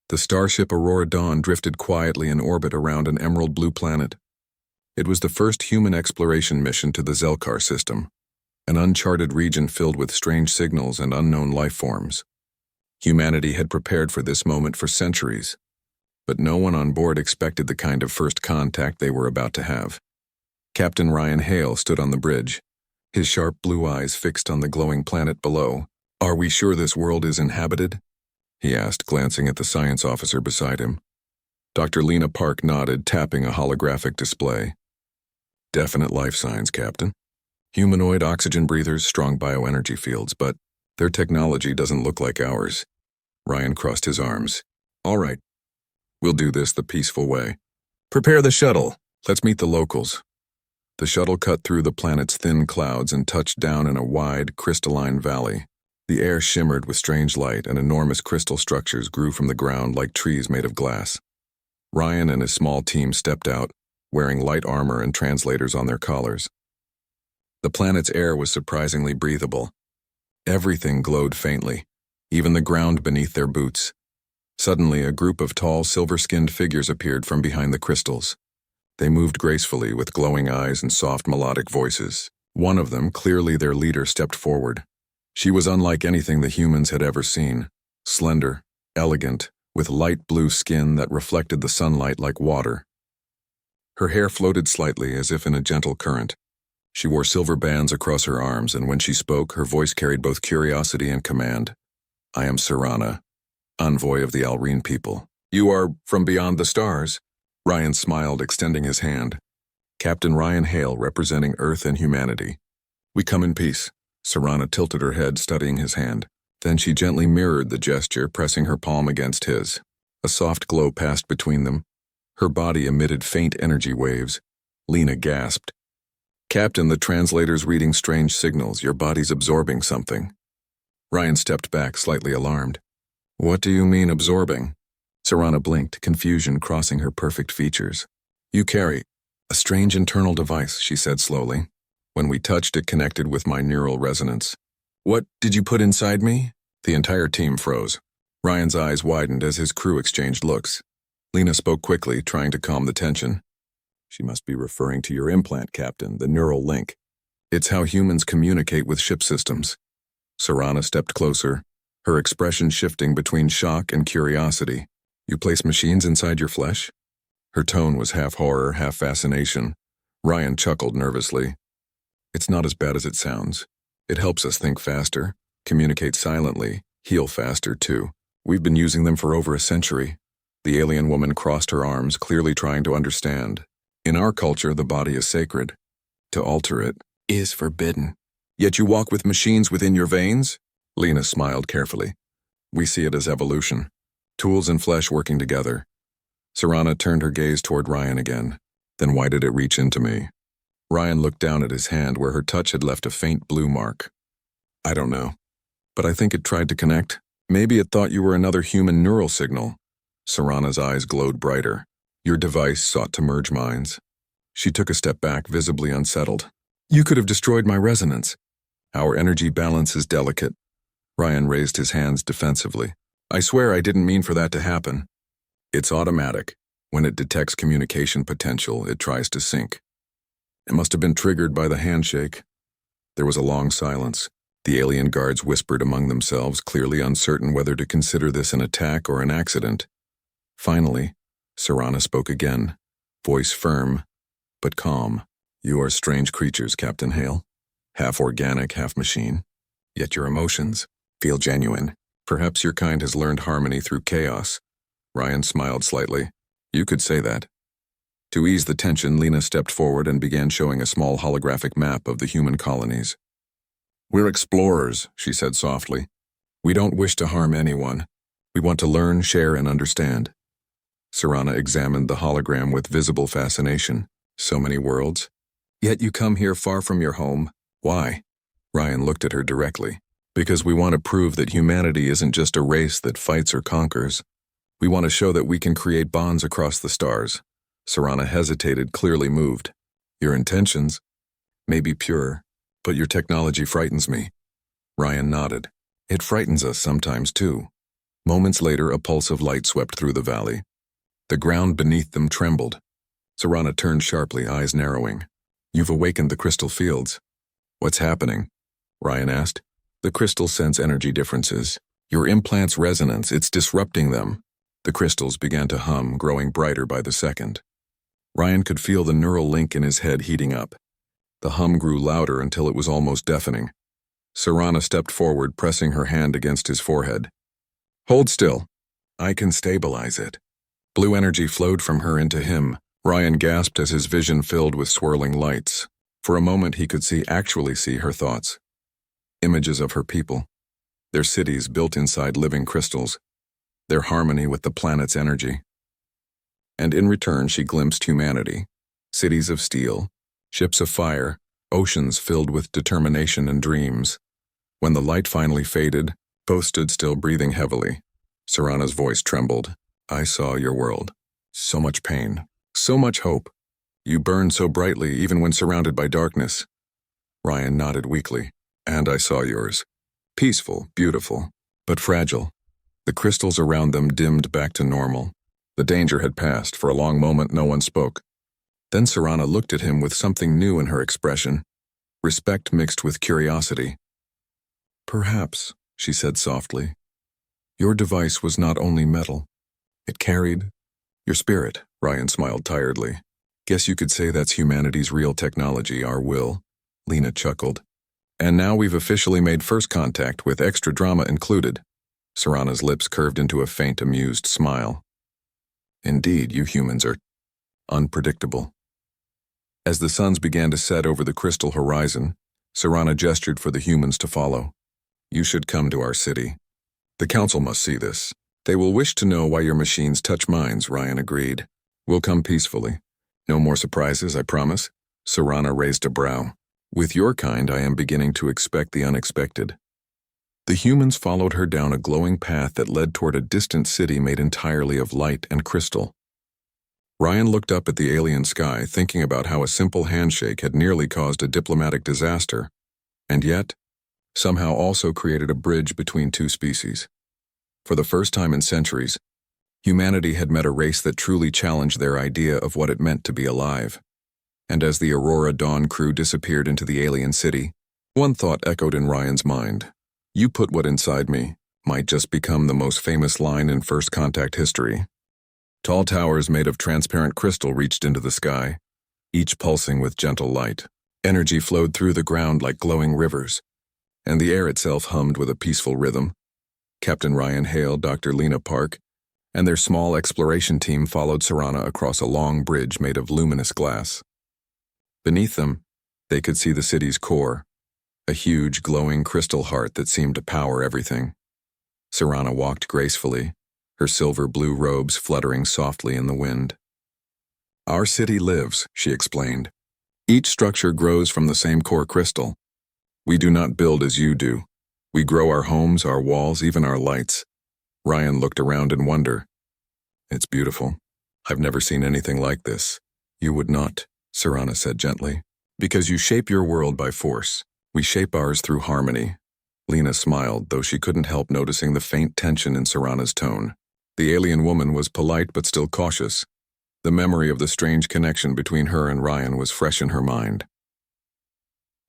The starship Aurora Dawn drifted quietly in orbit around an emerald blue planet. It was the first human exploration mission to the Zelkar system, an uncharted region filled with strange signals and unknown life forms. Humanity had prepared for this moment for centuries, but no one on board expected the kind of first contact they were about to have. Captain Ryan Hale stood on the bridge, his sharp blue eyes fixed on the glowing planet below. "Are we sure this world is inhabited?" he asked, glancing at the science officer beside him. Dr. Lena Park nodded, tapping a holographic display. "Definite life signs, Captain. Humanoid oxygen breathers, strong bioenergy fields, but their technology doesn't look like ours." Ryan crossed his arms. "All right. We'll do this the peaceful way. Prepare the shuttle. Let's meet the locals." The shuttle cut through the planet's thin clouds and touched down in a wide, crystalline valley. The air shimmered with strange light, and enormous crystal structures grew from the ground like trees made of glass. Ryan and his small team stepped out, wearing light armor and translators on their collars. The planet's air was surprisingly breathable. Everything glowed faintly, even the ground beneath their boots. Suddenly, a group of tall, silver-skinned figures appeared from behind the crystals. They moved gracefully with glowing eyes and soft melodic voices. One of them, clearly their leader, stepped forward. She was unlike anything the humans had ever seen. Slender, elegant, with light blue skin that reflected the sunlight like water. Her hair floated slightly as if in a gentle current. She wore silver bands across her arms, and when she spoke, her voice carried both curiosity and command. "I am Serana, envoy of the Alreen people." "You are from beyond the stars?" Ryan smiled, extending his hand. "Captain Ryan Hale, representing Earth and humanity." "We come in peace." Serana tilted her head, studying his hand. Then she gently mirrored the gesture, pressing her palm against his. A soft glow passed between them. Her body emitted faint energy waves. Lena gasped. "Captain, the translator's reading strange signals. Your body's absorbing something." Ryan stepped back, slightly alarmed. "What do you mean, absorbing?" Serana blinked, confusion crossing her perfect features. "You carry a strange internal device," she said slowly. "When we touched, it connected with my neural resonance." "What did you put inside me?" The entire team froze. Ryan's eyes widened as his crew exchanged looks. Lena spoke quickly, trying to calm the tension. "She must be referring to your implant, Captain, the neural link. It's how humans communicate with ship systems." Serana stepped closer, her expression shifting between shock and curiosity. "You place machines inside your flesh?" Her tone was half horror, half fascination. Ryan chuckled nervously. "It's not as bad as it sounds. It helps us think faster, communicate silently, heal faster too. We've been using them for over a century." The alien woman crossed her arms, clearly trying to understand. "In our culture, the body is sacred. To alter it is forbidden." "Yet you walk with machines within your veins?" Lena smiled carefully. "We see it as evolution. Tools and flesh working together." Serana turned her gaze toward Ryan again. "Then why did it reach into me?" Ryan looked down at his hand where her touch had left a faint blue mark. "I don't know. But I think it tried to connect. Maybe it thought you were another human neural signal." Serana's eyes glowed brighter. "Your device sought to merge minds." She took a step back, visibly unsettled. "You could have destroyed my resonance." "Our energy balance is delicate." Ryan raised his hands defensively. "I swear I didn't mean for that to happen." "It's automatic. When it detects communication potential, it tries to sync." "It must have been triggered by the handshake." There was a long silence. The alien guards whispered among themselves, clearly uncertain whether to consider this an attack or an accident. Finally, Serana spoke again, voice firm, but calm. "You are strange creatures, Captain Hale. Half organic, half machine. Yet your emotions feel genuine. Perhaps your kind has learned harmony through chaos." Ryan smiled slightly. "You could say that." To ease the tension, Lena stepped forward and began showing a small holographic map of the human colonies. "We're explorers," she said softly. "We don't wish to harm anyone. We want to learn, share, and understand." Serana examined the hologram with visible fascination. "So many worlds. Yet you come here far from your home. Why?" Ryan looked at her directly. "Because we want to prove that humanity isn't just a race that fights or conquers. We want to show that we can create bonds across the stars." Serana hesitated, clearly moved. "Your intentions may be pure, but your technology frightens me." Ryan nodded. "It frightens us sometimes too. Moments later, a pulse of light swept through the valley. The ground beneath them trembled. Serana turned sharply, eyes narrowing. "You've awakened the crystal fields." "What's happening?" Ryan asked. "The crystals sense energy differences. Your implant's resonance, it's disrupting them." The crystals began to hum, growing brighter by the second. Ryan could feel the neural link in his head heating up. The hum grew louder until it was almost deafening. Serana stepped forward, pressing her hand against his forehead. "Hold still. I can stabilize it." Blue energy flowed from her into him. Ryan gasped as his vision filled with swirling lights. For a moment he could actually see her thoughts. Images of her people. Their cities built inside living crystals. Their harmony with the planet's energy. And in return she glimpsed humanity. Cities of steel, ships of fire, oceans filled with determination and dreams. When the light finally faded, both stood still, breathing heavily. Serana's voice trembled. "I saw your world. So much pain. So much hope. You burned so brightly even when surrounded by darkness." Ryan nodded weakly. "And I saw yours. Peaceful, beautiful, but fragile." The crystals around them dimmed back to normal. The danger had passed. For a long moment no one spoke. Then Serana looked at him with something new in her expression. Respect mixed with curiosity. "Perhaps," she said softly, "your device was not only metal. It carried your spirit." Ryan smiled tiredly. "Guess you could say that's humanity's real technology, our will." Lena chuckled. "And now we've officially made first contact, with extra drama included." Serana's lips curved into a faint, amused smile. "Indeed, you humans are unpredictable." As the suns began to set over the crystal horizon, Serana gestured for the humans to follow. "You should come to our city. The council must see this. They will wish to know why your machines touch minds," Ryan agreed. "We'll come peacefully. No more surprises, I promise." Serana raised a brow. "With your kind, I am beginning to expect the unexpected." The humans followed her down a glowing path that led toward a distant city made entirely of light and crystal. Ryan looked up at the alien sky, thinking about how a simple handshake had nearly caused a diplomatic disaster, and yet, somehow also created a bridge between two species. For the first time in centuries, humanity had met a race that truly challenged their idea of what it meant to be alive. And as the Aurora Dawn crew disappeared into the alien city, one thought echoed in Ryan's mind. "You put what inside me" might just become the most famous line in first contact history. Tall towers made of transparent crystal reached into the sky, each pulsing with gentle light. Energy flowed through the ground like glowing rivers, and the air itself hummed with a peaceful rhythm. Captain Ryan hailed Dr. Lena Park, and their small exploration team followed Serana across a long bridge made of luminous glass. Beneath them, they could see the city's core, a huge glowing crystal heart that seemed to power everything. Serana walked gracefully, her silver-blue robes fluttering softly in the wind. "Our city lives," she explained. "Each structure grows from the same core crystal. We do not build as you do. We grow our homes, our walls, even our lights." Ryan looked around in wonder. "It's beautiful. I've never seen anything like this." "You would not," Serana said gently. "Because you shape your world by force. We shape ours through harmony." Lena smiled, though she couldn't help noticing the faint tension in Serana's tone. The alien woman was polite but still cautious. The memory of the strange connection between her and Ryan was fresh in her mind.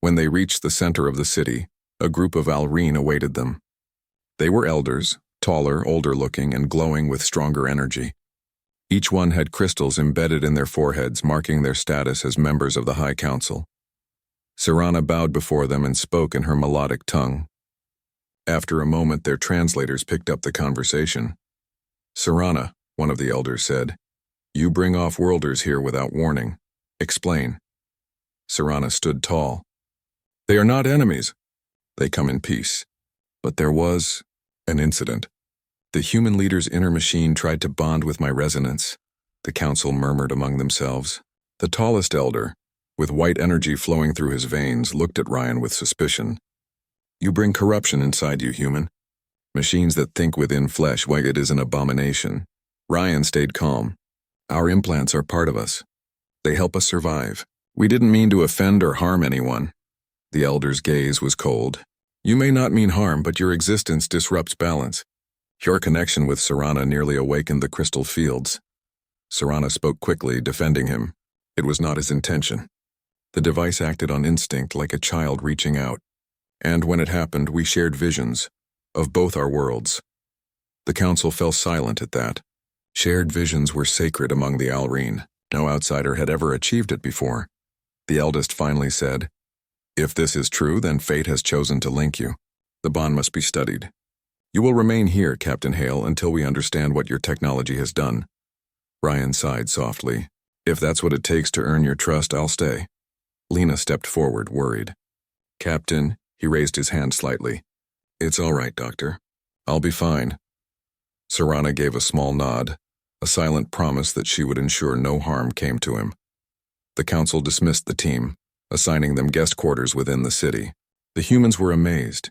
When they reached the center of the city, a group of Alreen awaited them. They were elders, taller, older-looking, and glowing with stronger energy. Each one had crystals embedded in their foreheads, marking their status as members of the High Council. Serana bowed before them and spoke in her melodic tongue. After a moment, their translators picked up the conversation. "Serana," one of the elders said, "you bring off-worlders here without warning. Explain." Serana stood tall. "They are not enemies. They come in peace. But there was an incident. The human leader's inner machine tried to bond with my resonance," the council murmured among themselves. The tallest elder, with white energy flowing through his veins, looked at Ryan with suspicion. "You bring corruption inside you, human. Machines that think within flesh, why it is an abomination." Ryan stayed calm. "Our implants are part of us. They help us survive. We didn't mean to offend or harm anyone." The elder's gaze was cold. "You may not mean harm, but your existence disrupts balance. Your connection with Serana nearly awakened the crystal fields. Serana spoke quickly, defending him. It was not his intention. The device acted on instinct like a child reaching out. And when it happened, we shared visions of both our worlds. The council fell silent at that. Shared visions were sacred among the Alreen. No outsider had ever achieved it before. The eldest finally said, "If this is true, then fate has chosen to link you. The bond must be studied. You will remain here, Captain Hale, until we understand what your technology has done." Ryan sighed softly. "If that's what it takes to earn your trust, I'll stay." Lena stepped forward, worried. "Captain," he raised his hand slightly. "It's all right, Doctor. I'll be fine." Serana gave a small nod, a silent promise that she would ensure no harm came to him. The council dismissed the team, assigning them guest quarters within the city. The humans were amazed.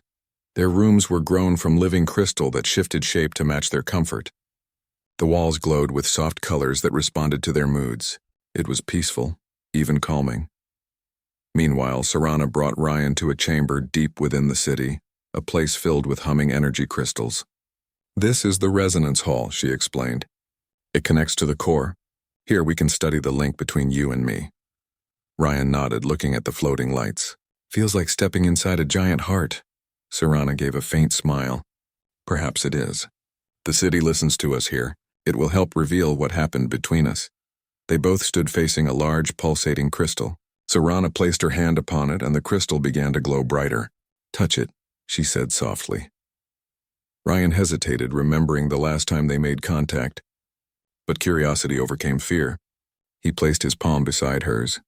Their rooms were grown from living crystal that shifted shape to match their comfort. The walls glowed with soft colors that responded to their moods. It was peaceful, even calming. Meanwhile, Serana brought Ryan to a chamber deep within the city, a place filled with humming energy crystals. "This is the resonance hall," she explained. "It connects to the core. Here we can study the link between you and me." Ryan nodded, looking at the floating lights. "Feels like stepping inside a giant heart." Serana gave a faint smile. "Perhaps it is. The city listens to us here. It will help reveal what happened between us." They both stood facing a large, pulsating crystal. Serana placed her hand upon it, and the crystal began to glow brighter. "Touch it," she said softly. Ryan hesitated, remembering the last time they made contact. But curiosity overcame fear. He placed his palm beside hers.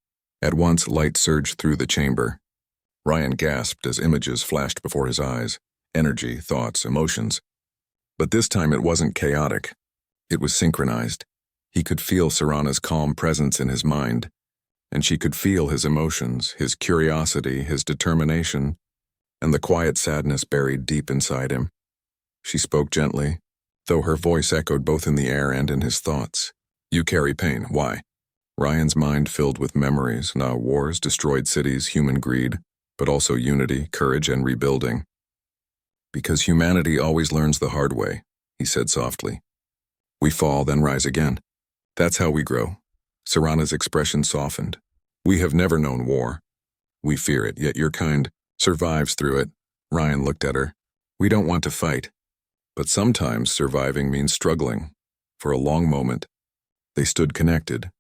At once, light surged through the chamber. Ryan gasped as images flashed before his eyes. Energy, thoughts, emotions. But this time it wasn't chaotic. It was synchronized. He could feel Serana's calm presence in his mind, and she could feel his emotions, his curiosity, his determination, and the quiet sadness buried deep inside him. She spoke gently, though her voice echoed both in the air and in his thoughts. "You carry pain. Why?" Ryan's mind filled with memories. Now wars, destroyed cities, human greed, but also unity, courage, and rebuilding. "Because humanity always learns the hard way," he said softly. "We fall, then rise again. That's how we grow." Serana's expression softened. "We have never known war. We fear it, yet your kind survives through it." Ryan looked at her. "We don't want to fight. But sometimes surviving means struggling." For a long moment, they stood connected,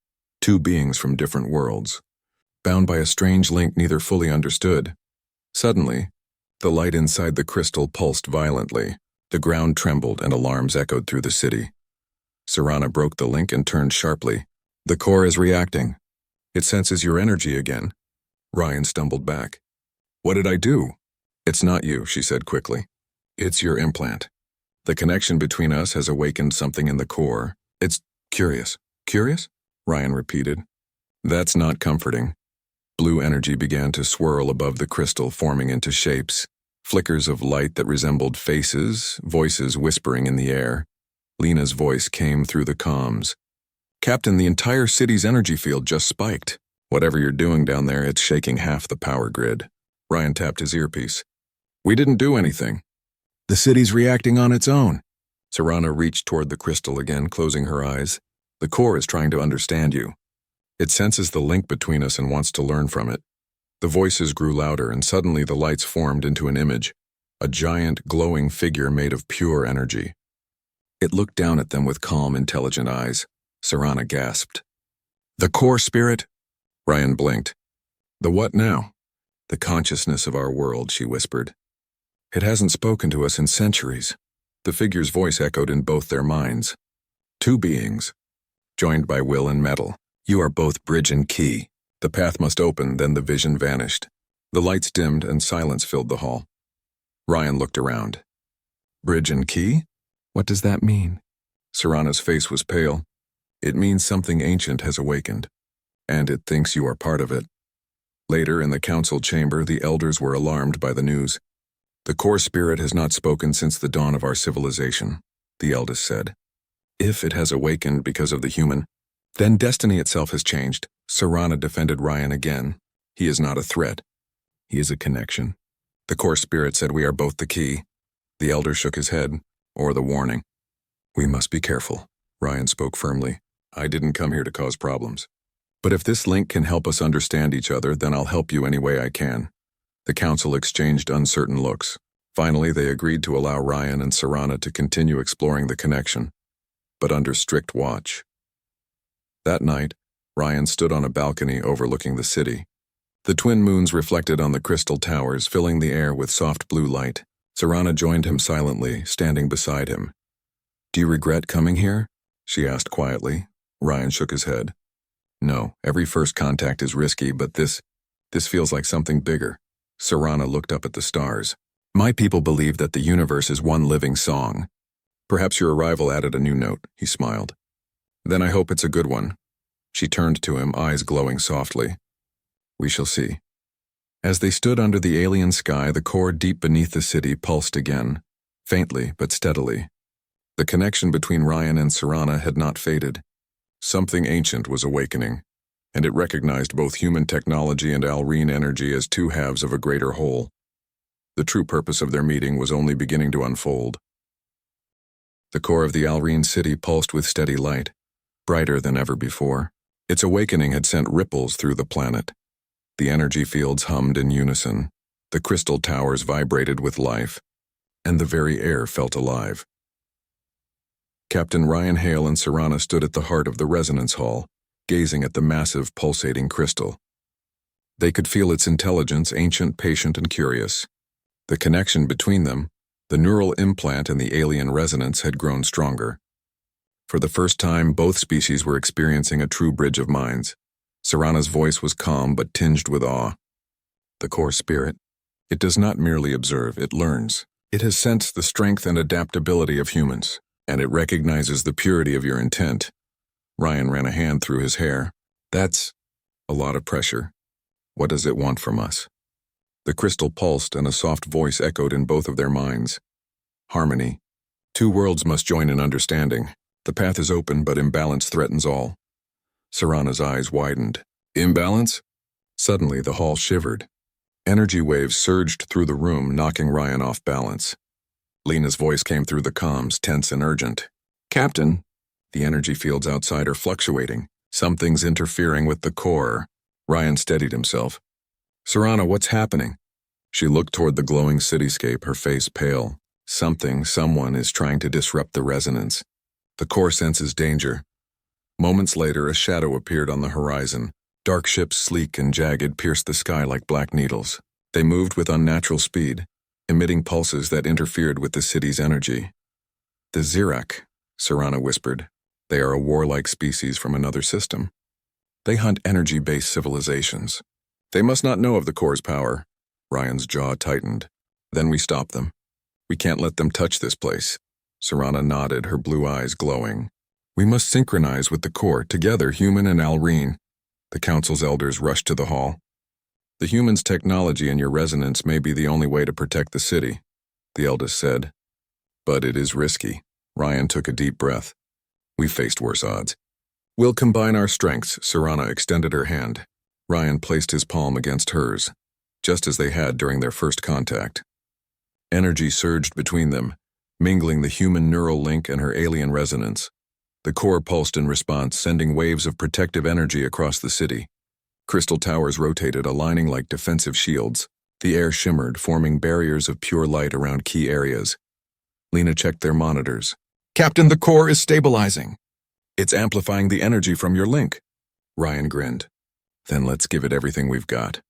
two beings from different worlds, bound by a strange link neither fully understood. Suddenly, the light inside the crystal pulsed violently. The ground trembled and alarms echoed through the city. Serana broke the link and turned sharply. "The core is reacting. It senses your energy again." Ryan stumbled back. "What did I do?" "It's not you," she said quickly. "It's your implant. The connection between us has awakened something in the core. It's curious." "Curious?" Ryan repeated. "That's not comforting." Blue energy began to swirl above the crystal, forming into shapes. Flickers of light that resembled faces, voices whispering in the air. Lena's voice came through the comms. "Captain, the entire city's energy field just spiked. Whatever you're doing down there, it's shaking half the power grid." Ryan tapped his earpiece. "We didn't do anything. The city's reacting on its own." Serana reached toward the crystal again, closing her eyes. "The core is trying to understand you. It senses the link between us and wants to learn from it." The voices grew louder, and suddenly the lights formed into an image, a giant, glowing figure made of pure energy. It looked down at them with calm, intelligent eyes. Serana gasped. "The core spirit?" Ryan blinked. "The what now?" "The consciousness of our world," she whispered. "It hasn't spoken to us in centuries." The figure's voice echoed in both their minds. "Two beings, joined by will and metal. You are both bridge and key. The path must open," then the vision vanished. The lights dimmed and silence filled the hall. Ryan looked around. "Bridge and key? What does that mean?" Serana's face was pale. "It means something ancient has awakened, and it thinks you are part of it." Later, in the council chamber, the elders were alarmed by the news. "The core spirit has not spoken since the dawn of our civilization," the eldest said. "If it has awakened because of the human, then destiny itself has changed." Serana defended Ryan again. "He is not a threat. He is a connection. The core spirit said we are both the key." The elder shook his head. or the warning. We must be careful, Ryan spoke firmly. I didn't come here to cause problems. But if this link can help us understand each other, then I'll help you any way I can. The council exchanged uncertain looks. Finally, they agreed to allow Ryan and Serana to continue exploring the connection, but under strict watch. That night, Ryan stood on a balcony overlooking the city. The twin moons reflected on the crystal towers, filling the air with soft blue light. Serana joined him silently, standing beside him. Do you regret coming here? She asked quietly. Ryan shook his head. No, every first contact is risky, but this feels like something bigger. Serana looked up at the stars. My people believe that the universe is one living song. Perhaps your arrival added a new note, he smiled. Then I hope it's a good one. She turned to him, eyes glowing softly. We shall see. As they stood under the alien sky, the core deep beneath the city pulsed again, faintly but steadily. The connection between Ryan and Serana had not faded. Something ancient was awakening, and it recognized both human technology and Alreen energy as two halves of a greater whole. The true purpose of their meeting was only beginning to unfold. The core of the Alreen city pulsed with steady light, brighter than ever before. Its awakening had sent ripples through the planet. The energy fields hummed in unison, the crystal towers vibrated with life, and the very air felt alive. Captain Ryan Hale and Serana stood at the heart of the resonance hall, gazing at the massive, pulsating crystal. They could feel its intelligence, ancient, patient, and curious. The connection between them, the neural implant and the alien resonance, had grown stronger. For the first time, both species were experiencing a true bridge of minds. Serana's voice was calm but tinged with awe. The core spirit. It does not merely observe, it learns. It has sensed the strength and adaptability of humans, and it recognizes the purity of your intent. Ryan ran a hand through his hair. That's a lot of pressure. What does it want from us? The crystal pulsed and a soft voice echoed in both of their minds. Harmony. Two worlds must join in understanding. The path is open, but imbalance threatens all. Serana's eyes widened. Imbalance? Suddenly, the hall shivered. Energy waves surged through the room, knocking Ryan off balance. Lena's voice came through the comms, tense and urgent. Captain, the energy fields outside are fluctuating. Something's interfering with the core. Ryan steadied himself. Serana, what's happening? She looked toward the glowing cityscape, her face pale. Someone is trying to disrupt the resonance. The core senses danger. Moments later, a shadow appeared on the horizon. Dark ships, sleek and jagged, pierced the sky like black needles. They moved with unnatural speed, emitting pulses that interfered with the city's energy. The Zurk, Serana whispered. They are a warlike species from another system. They hunt energy-based civilizations. They must not know of the core's power. Ryan's jaw tightened. Then we stop them. We can't let them touch this place. Serana nodded, her blue eyes glowing. We must synchronize with the core, together, human and Alreen. The council's elders rushed to the hall. The human's technology and your resonance may be the only way to protect the city, the eldest said. But it is risky. Ryan took a deep breath. We've faced worse odds. We'll combine our strengths, Serana extended her hand. Ryan placed his palm against hers, just as they had during their first contact. Energy surged between them, mingling the human neural link and her alien resonance. The core pulsed in response, sending waves of protective energy across the city. Crystal towers rotated, aligning like defensive shields. The air shimmered, forming barriers of pure light around key areas. Lena checked their monitors. Captain, the core is stabilizing. It's amplifying the energy from your link. Ryan grinned. Then let's give it everything we've got.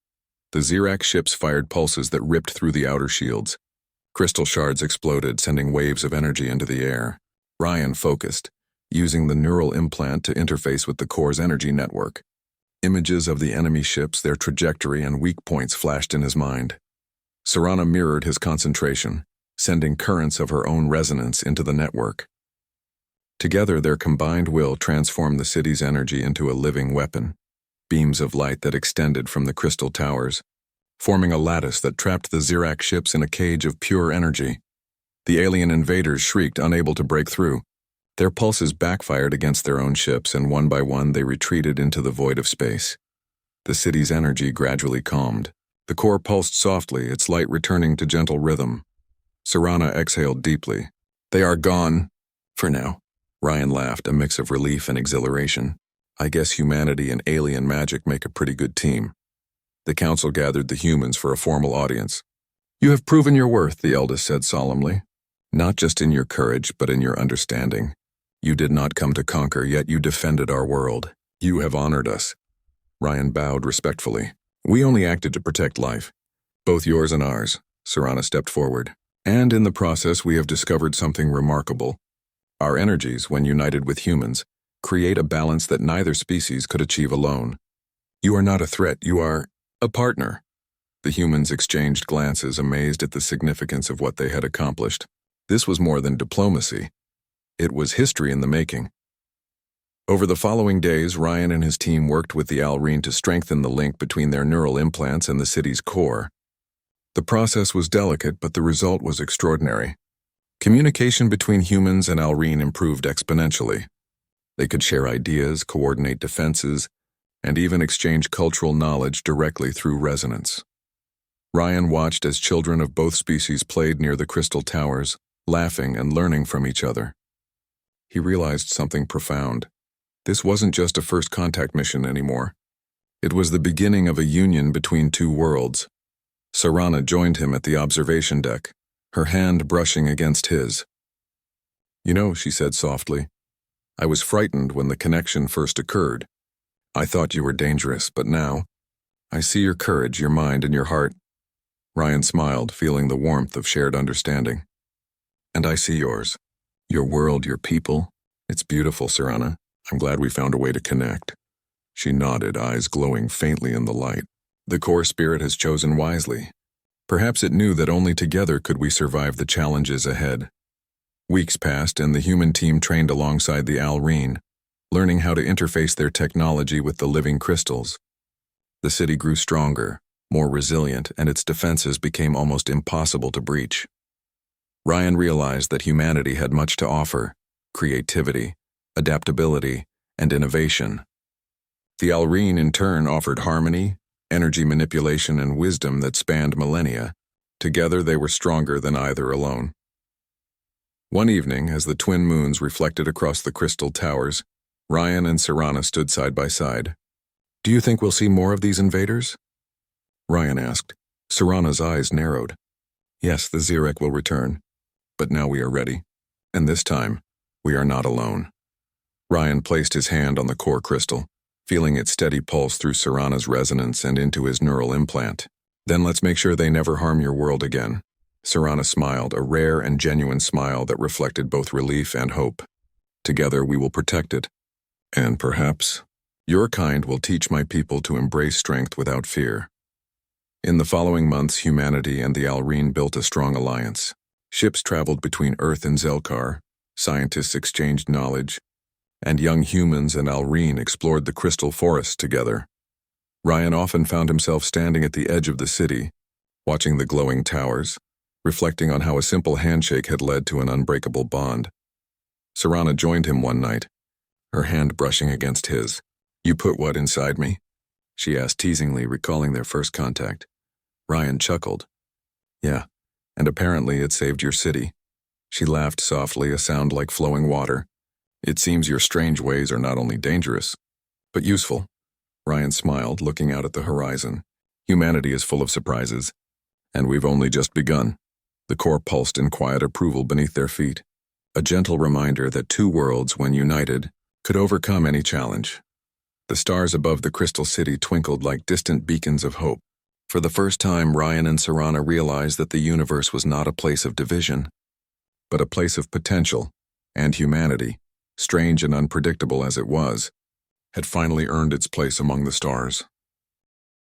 The Zurk ships fired pulses that ripped through the outer shields. Crystal shards exploded, sending waves of energy into the air. Ryan focused, using the neural implant to interface with the core's energy network. Images of the enemy ships, their trajectory and weak points flashed in his mind. Serana mirrored his concentration, sending currents of her own resonance into the network. Together, their combined will transformed the city's energy into a living weapon. Beams of light that extended from the crystal towers, forming a lattice that trapped the Zurk ships in a cage of pure energy. The alien invaders shrieked, unable to break through. Their pulses backfired against their own ships, and one by one they retreated into the void of space. The city's energy gradually calmed. The core pulsed softly, its light returning to gentle rhythm. Serana exhaled deeply. They are gone. For now. Ryan laughed, a mix of relief and exhilaration. I guess humanity and alien magic make a pretty good team. The council gathered the humans for a formal audience. You have proven your worth, the eldest said solemnly. Not just in your courage, but in your understanding. You did not come to conquer, yet you defended our world. You have honored us. Ryan bowed respectfully. We only acted to protect life. Both yours and ours. Serana stepped forward. And in the process, we have discovered something remarkable. Our energies, when united with humans, create a balance that neither species could achieve alone. You are not a threat, you are a partner. The humans exchanged glances, amazed at the significance of what they had accomplished. This was more than diplomacy. It was history in the making. Over the following days, Ryan and his team worked with the Alreen to strengthen the link between their neural implants and the city's core. The process was delicate, but the result was extraordinary. Communication between humans and Alreen improved exponentially. They could share ideas, coordinate defenses, and even exchange cultural knowledge directly through resonance. Ryan watched as children of both species played near the crystal towers, laughing and learning from each other. He realized something profound. This wasn't just a first contact mission anymore. It was the beginning of a union between two worlds. Serana joined him at the observation deck, her hand brushing against his. You know, she said softly, I was frightened when the connection first occurred. I thought you were dangerous, but now, I see your courage, your mind, and your heart. Ryan smiled, feeling the warmth of shared understanding. And I see yours. Your world, your people. It's beautiful, Serana. I'm glad we found a way to connect. She nodded, eyes glowing faintly in the light. The core spirit has chosen wisely. Perhaps it knew that only together could we survive the challenges ahead. Weeks passed and the human team trained alongside the Alreen, learning how to interface their technology with the living crystals. The city grew stronger, more resilient, and its defenses became almost impossible to breach. Ryan realized that humanity had much to offer: creativity, adaptability, and innovation. The Alreen in turn offered harmony, energy manipulation, and wisdom that spanned millennia. Together they were stronger than either alone. One evening, as the twin moons reflected across the crystal towers, Ryan and Serana stood side by side. Do you think we'll see more of these invaders? Ryan asked. Serana's eyes narrowed. Yes, the Zurk will return. But now we are ready. And this time, we are not alone. Ryan placed his hand on the core crystal, feeling its steady pulse through Serana's resonance and into his neural implant. Then let's make sure they never harm your world again. Serana smiled, a rare and genuine smile that reflected both relief and hope. Together we will protect it. And perhaps, your kind will teach my people to embrace strength without fear. In the following months, humanity and the Alreen built a strong alliance. Ships traveled between Earth and Zelkar, scientists exchanged knowledge, and young humans and Alreen explored the crystal forest together. Ryan often found himself standing at the edge of the city, watching the glowing towers, reflecting on how a simple handshake had led to an unbreakable bond. Serana joined him one night, her hand brushing against his. You put what inside me? She asked teasingly, recalling their first contact. Ryan chuckled. Yeah, and apparently it saved your city. She laughed softly, a sound like flowing water. It seems your strange ways are not only dangerous, but useful. Ryan smiled, looking out at the horizon. Humanity is full of surprises, and we've only just begun. The core pulsed in quiet approval beneath their feet, a gentle reminder that two worlds, when united, could overcome any challenge. The stars above the crystal city twinkled like distant beacons of hope. For the first time, Ryan and Serana realized that the universe was not a place of division, but a place of potential, and humanity, strange and unpredictable as it was, had finally earned its place among the stars.